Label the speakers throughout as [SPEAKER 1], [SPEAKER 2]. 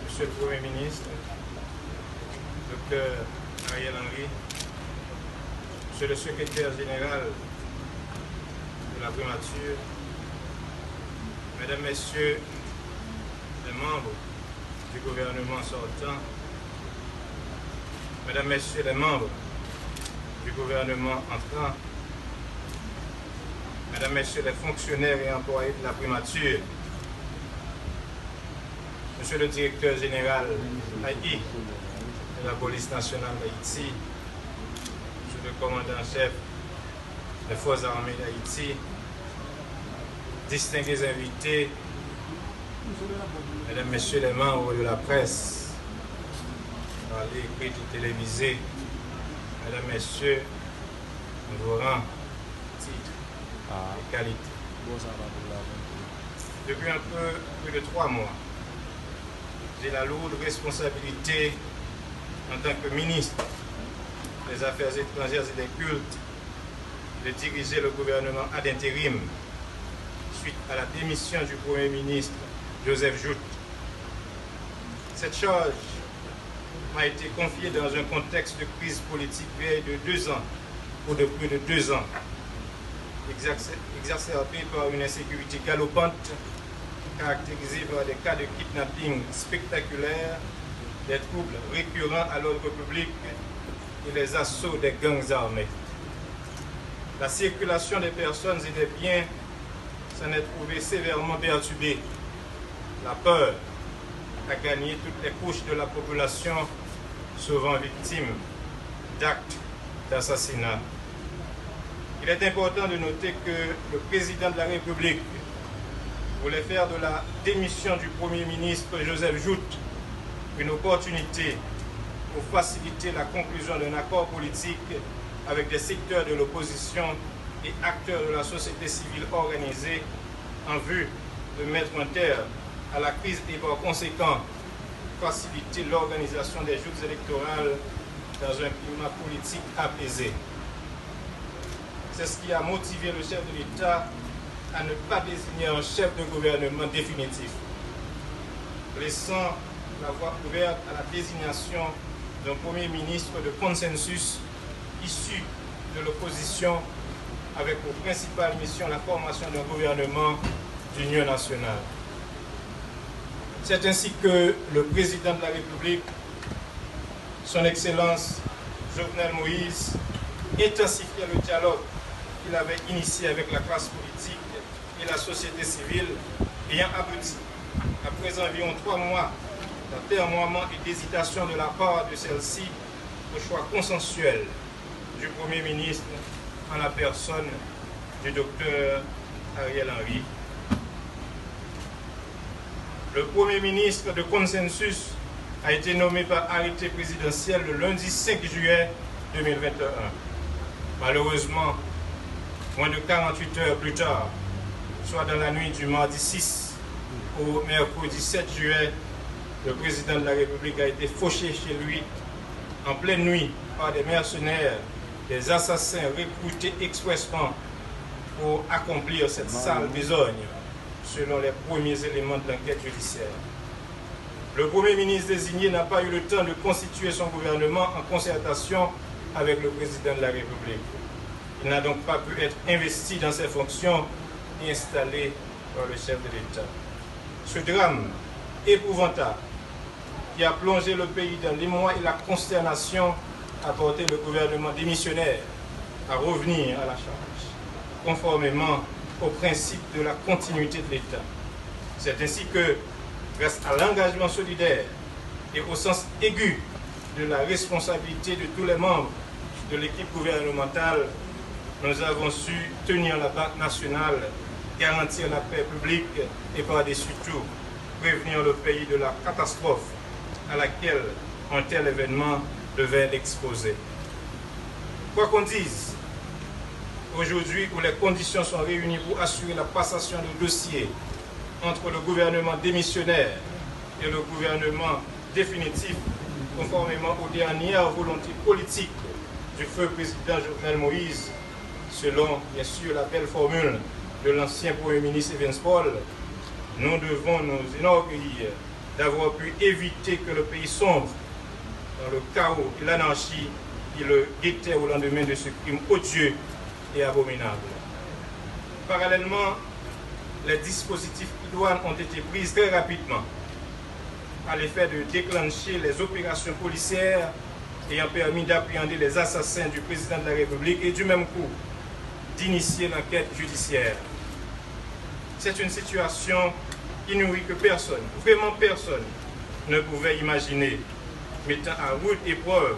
[SPEAKER 1] Monsieur le Premier ministre, Dr Ariel Henry, Monsieur le Secrétaire général de la primature, Mesdames, Messieurs les membres du gouvernement sortant, Mesdames, Messieurs les membres du gouvernement entrant, Mesdames, Messieurs les fonctionnaires et employés de la primature, Monsieur le directeur général AI de la police nationale d'Haïti, Monsieur le commandant-chef des forces armées d'Haïti, distingués invités, Mesdames, Messieurs les membres de la presse, parlée, écrite et télévisée, Mesdames, Messieurs, vos rangs, titres et qualités. Depuis un peu plus de 3 mois, j'ai la lourde responsabilité en tant que ministre des Affaires étrangères et des cultes de diriger le gouvernement ad intérim suite à la démission du Premier ministre Joseph Jout. Cette charge m'a été confiée dans un contexte de crise politique vieille de 2 ans ou de plus de 2 ans, exacerbée par une insécurité galopante caractérisée par des cas de kidnapping spectaculaires, des troubles récurrents à l'ordre public et les assauts des gangs armés. La circulation des personnes et des biens s'en est trouvée sévèrement perturbée. La peur a gagné toutes les couches de la population, souvent victimes d'actes d'assassinat. Il est important de noter que le président de la République voulait faire de la démission du Premier ministre Joseph Jout une opportunité pour faciliter la conclusion d'un accord politique avec des secteurs de l'opposition et acteurs de la société civile organisée en vue de mettre un terme à la crise et par conséquent faciliter l'organisation des joutes électorales dans un climat politique apaisé. C'est ce qui a motivé le chef de l'État à ne pas désigner un chef de gouvernement définitif, laissant la voie ouverte à la désignation d'un Premier ministre de consensus issu de l'opposition avec pour principale mission la formation d'un gouvernement d'union nationale. C'est ainsi que le président de la République, son Excellence Jovenel Moïse, intensifiait le dialogue qu'il avait initié avec la classe politique et la société civile, ayant abouti, après environ 3 mois d'atermoiement et d'hésitation de la part de celle-ci, au choix consensuel du Premier ministre en la personne du docteur Ariel Henry. Le Premier ministre de consensus a été nommé par arrêté présidentiel le lundi 5 juillet 2021. Malheureusement, moins de 48 heures plus tard, soit dans la nuit du mardi 6 au mercredi 7 juillet, le président de la République a été fauché chez lui en pleine nuit par des mercenaires, des assassins recrutés expressément pour accomplir cette sale besogne, selon les premiers éléments de l'enquête judiciaire. Le Premier ministre désigné n'a pas eu le temps de constituer son gouvernement en concertation avec le président de la République. Il n'a donc pas pu être investi dans ses fonctions et installé par le chef de l'État. Ce drame épouvantable qui a plongé le pays dans l'émoi et la consternation a porté le gouvernement démissionnaire à revenir à la charge, conformément au principe de la continuité de l'État. C'est ainsi que, grâce à l'engagement solidaire et au sens aigu de la responsabilité de tous les membres de l'équipe gouvernementale, nous avons su tenir la Banque nationale, garantir la paix publique et par-dessus tout, prévenir le pays de la catastrophe à laquelle un tel événement devait l'exposer. Quoi qu'on dise, aujourd'hui où les conditions sont réunies pour assurer la passation de dossier entre le gouvernement démissionnaire et le gouvernement définitif, conformément aux dernières volontés politiques du feu président Jovenel Moïse, selon bien sûr la belle formule de l'ancien Premier ministre Evans Paul, nous devons nous enorgueillir d'avoir pu éviter que le pays sombre dans le chaos et l'anarchie qui le guettait au lendemain de ce crime odieux et abominable. Parallèlement, les dispositifs idoines ont été pris très rapidement à l'effet de déclencher les opérations policières ayant permis d'appréhender les assassins du président de la République et du même coup d'initier l'enquête judiciaire. C'est une situation inouïe que personne, vraiment personne, ne pouvait imaginer, mettant à rude épreuve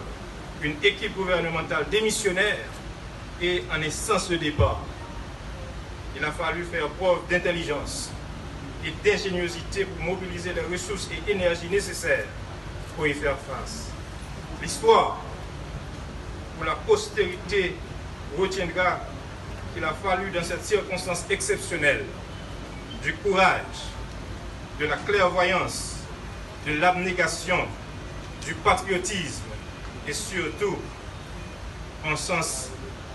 [SPEAKER 1] une équipe gouvernementale démissionnaire et en essence de départ. Il a fallu faire preuve d'intelligence et d'ingéniosité pour mobiliser les ressources et énergies nécessaires pour y faire face. L'histoire, pour la postérité, retiendra qu'il a fallu dans cette circonstance exceptionnelle du courage, de la clairvoyance, de l'abnégation, du patriotisme et surtout un sens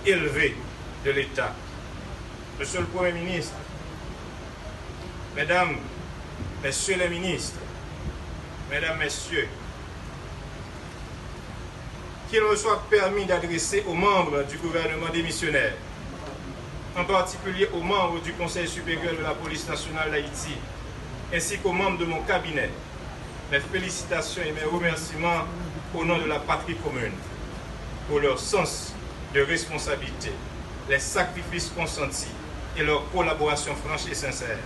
[SPEAKER 1] élevé de l'État. Monsieur le Premier ministre, Mesdames, Messieurs les ministres, Mesdames, Messieurs, qu'il me soit permis d'adresser aux membres du gouvernement démissionnaire, en particulier aux membres du Conseil supérieur de la police nationale d'Haïti, ainsi qu'aux membres de mon cabinet, mes félicitations et mes remerciements au nom de la patrie commune, pour leur sens de responsabilité, les sacrifices consentis et leur collaboration franche et sincère.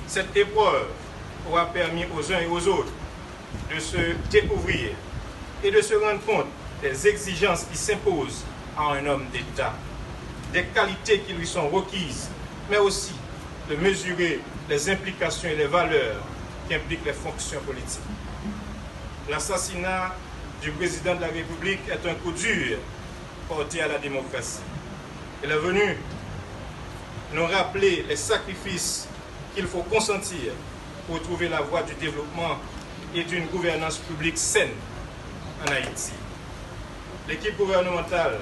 [SPEAKER 1] Cette épreuve aura permis aux uns et aux autres de se découvrir et de se rendre compte des exigences qui s'imposent à un homme d'État, des qualités qui lui sont requises, mais aussi de mesurer les implications et les valeurs qui impliquent les fonctions politiques. L'assassinat du président de la République est un coup dur porté à la démocratie. Il est venu nous rappeler les sacrifices qu'il faut consentir pour trouver la voie du développement et d'une gouvernance publique saine en Haïti. L'équipe gouvernementale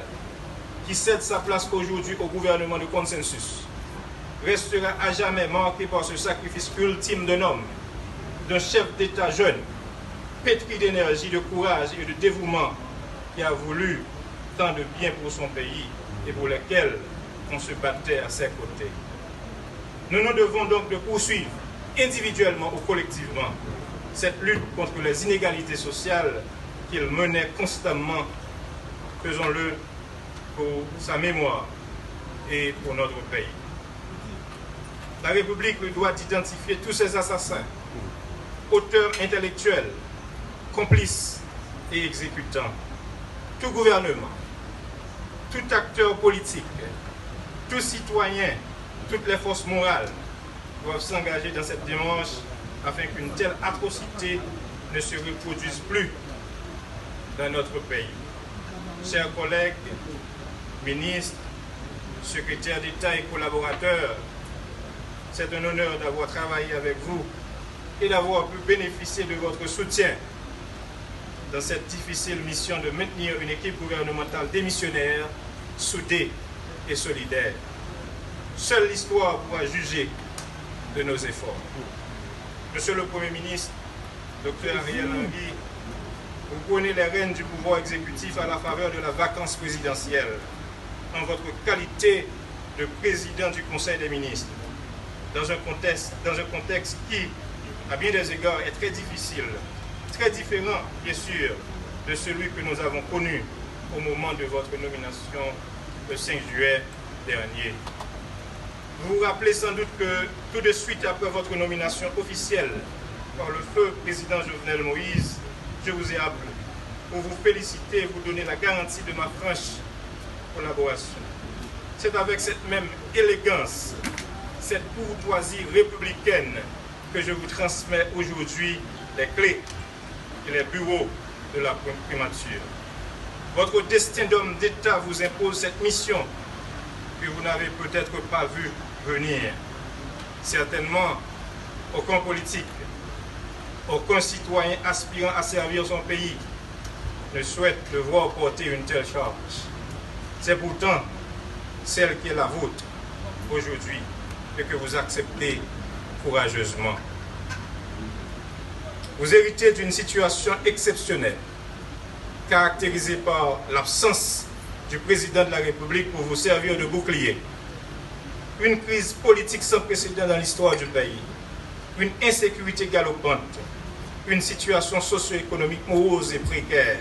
[SPEAKER 1] qui cède sa place aujourd'hui au gouvernement de consensus restera à jamais marquée par ce sacrifice ultime d'un homme, d'un chef d'État jeune, pétri d'énergie, de courage et de dévouement, qui a voulu tant de bien pour son pays et pour lequel on se battait à ses côtés. Nous nous devons donc de poursuivre individuellement ou collectivement cette lutte contre les inégalités sociales qu'il menait constamment, faisons-le pour sa mémoire et pour notre pays. La République lui doit d'identifier tous ces assassins, auteurs intellectuels, complices et exécutants. Tout gouvernement, tout acteur politique, tout citoyen, toutes les forces morales doivent s'engager dans cette démarche afin qu'une telle atrocité ne se reproduise plus dans notre pays. Chers collègues, ministres, secrétaires d'État et collaborateurs, c'est un honneur d'avoir travaillé avec vous et d'avoir pu bénéficier de votre soutien dans cette difficile mission de maintenir une équipe gouvernementale démissionnaire, soudée et solidaire. Seule l'histoire pourra juger de nos efforts. Monsieur le Premier ministre, Dr Ariel Henry, vous prenez les rênes du pouvoir exécutif à la faveur de la vacance présidentielle, en votre qualité de président du Conseil des ministres, dans un contexte qui, à bien des égards, est très difficile, très différent, bien sûr, de celui que nous avons connu au moment de votre nomination le 5 juillet dernier. Vous vous rappelez sans doute que tout de suite après votre nomination officielle par le feu président Jovenel Moïse, je vous ai appelé pour vous féliciter et vous donner la garantie de ma franche collaboration. C'est avec cette même élégance, cette courtoisie républicaine que je vous transmets aujourd'hui les clés et les bureaux de la primature. Votre destin d'homme d'État vous impose cette mission que vous n'avez peut-être pas vue venir. Certainement, aucun politique, aucun citoyen aspirant à servir son pays ne souhaite le voir porter une telle charge. C'est pourtant celle qui est la vôtre aujourd'hui et que vous acceptez courageusement. Vous héritez d'une situation exceptionnelle, caractérisée par l'absence du président de la République pour vous servir de bouclier, une crise politique sans précédent dans l'histoire du pays, une insécurité galopante, une situation socio-économique morose et précaire,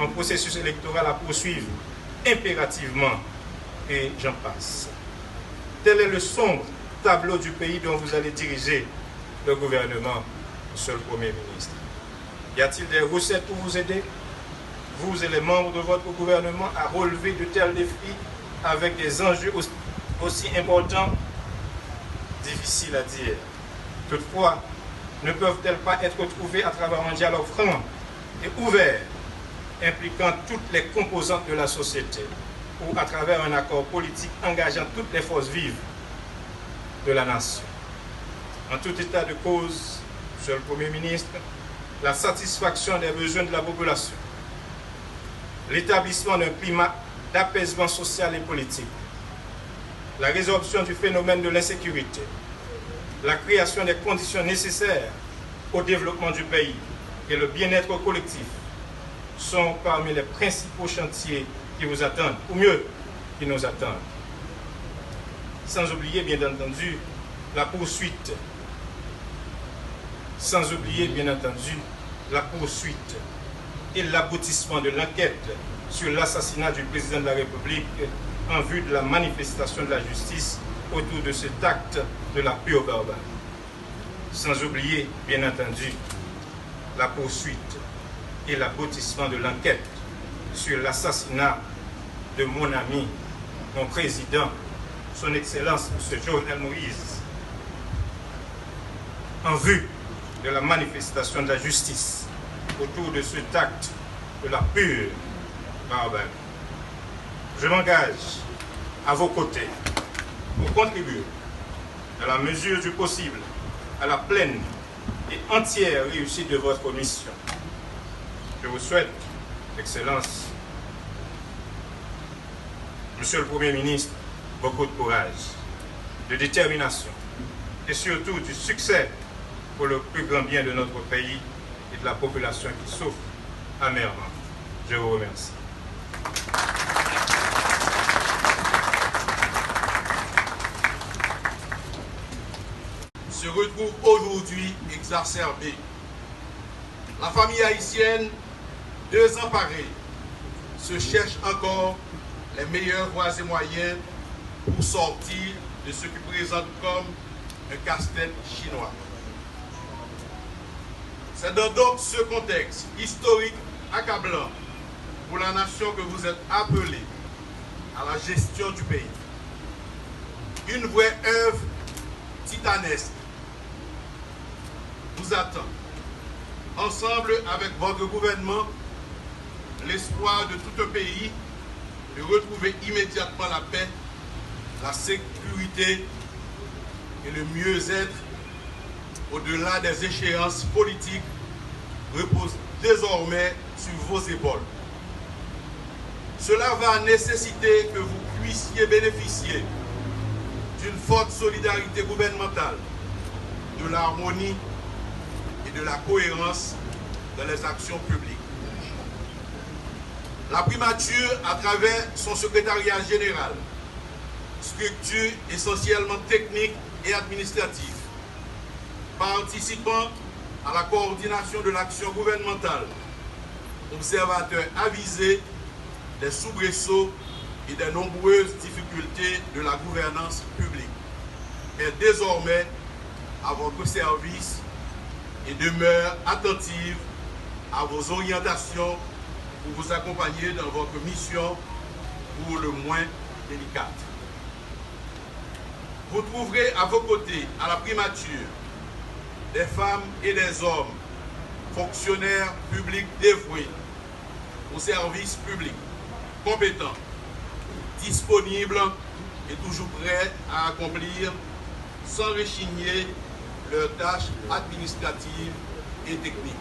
[SPEAKER 1] un processus électoral à poursuivre impérativement, et j'en passe. Tel est le sombre tableau du pays dont vous allez diriger le gouvernement, monsieur le Premier ministre. Y a-t-il des recettes pour vous aider, vous et les membres de votre gouvernement, à relever de tels défis avec des enjeux aussi importants? Difficile à dire. Toutefois, ne peuvent-elles pas être trouvées à travers un dialogue franc et ouvert, impliquant toutes les composantes de la société, ou à travers un accord politique engageant toutes les forces vives de la nation? En tout état de cause, monsieur le Premier ministre, la satisfaction des besoins de la population, l'établissement d'un climat d'apaisement social et politique, la résorption du phénomène de l'insécurité, la création des conditions nécessaires au développement du pays et le bien-être collectif sont parmi les principaux chantiers qui vous attendent, ou mieux, qui nous attendent. Sans oublier, bien entendu, la poursuite. Sans oublier, bien entendu, la poursuite et l'aboutissement de l'enquête sur l'assassinat du président de la République en vue de la manifestation de la justice autour de cet acte de la pure barbarie. Sans oublier, bien entendu, la poursuite et l'aboutissement de l'enquête sur l'assassinat de mon ami, mon président, son Excellence, M. Jovenel Moïse, en vue de la manifestation de la justice autour de cet acte de la pure barbarie. Je m'engage à vos côtés pour contribuer, à la mesure du possible, à la pleine et entière réussite de votre mission. Je vous souhaite, Excellence, Monsieur le Premier ministre, beaucoup de courage, de détermination et surtout du succès pour le plus grand bien de notre pays et de la population qui souffre amèrement. Je vous remercie.
[SPEAKER 2] Se retrouve aujourd'hui exacerbée. La famille haïtienne, désemparée, se cherche encore les meilleures voies et moyens pour sortir de ce qui présente comme un casse-tête chinois. C'est dans donc ce contexte historique accablant pour la nation que vous êtes appelés à la gestion du pays. Une vraie œuvre titanesque vous attend. Ensemble avec votre gouvernement, l'espoir de tout un pays de retrouver immédiatement la paix, la sécurité et le mieux-être au-delà des échéances politiques repose désormais sur vos épaules. Cela va nécessiter que vous puissiez bénéficier d'une forte solidarité gouvernementale, de l'harmonie et de la cohérence dans les actions publiques. La primature, à travers son secrétariat général, structure essentiellement technique et administrative, participant à la coordination de l'action gouvernementale, observateur avisé des soubresauts et des nombreuses difficultés de la gouvernance publique, est désormais à votre service et demeure attentive à vos orientations pour vous accompagner dans votre mission pour le moins délicate. Vous trouverez à vos côtés, à la primature, des femmes et des hommes, fonctionnaires publics dévoués au service public, compétents, disponibles et toujours prêts à accomplir sans rechigner leurs tâches administratives et techniques.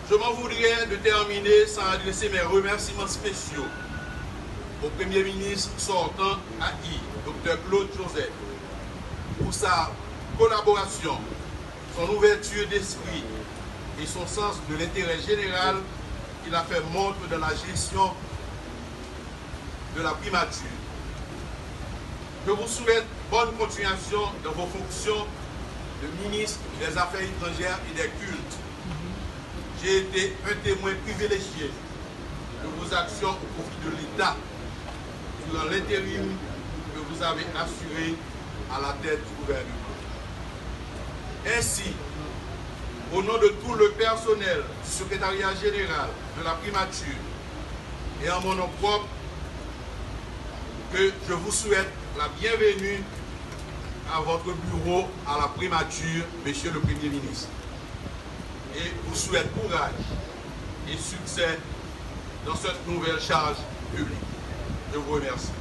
[SPEAKER 2] Je m'en voudrais de terminer sans adresser mes remerciements spéciaux au Premier ministre sortant AI, Dr Claude Joseph, pour sa collaboration, son ouverture d'esprit et son sens de l'intérêt général qu'il a fait montre dans la gestion de la primature. Je vous souhaite bonne continuation dans vos fonctions de ministre des Affaires étrangères et des cultes. J'ai été un témoin privilégié de vos actions au profit de l'État durant l'intérim que vous avez assuré à la tête du gouvernement. Ainsi, au nom de tout le personnel du secrétariat général de la primature et en mon nom propre, que je vous souhaite la bienvenue à votre bureau à la primature, Monsieur le Premier ministre. Et vous souhaite courage et succès dans cette nouvelle charge publique. Je vous remercie.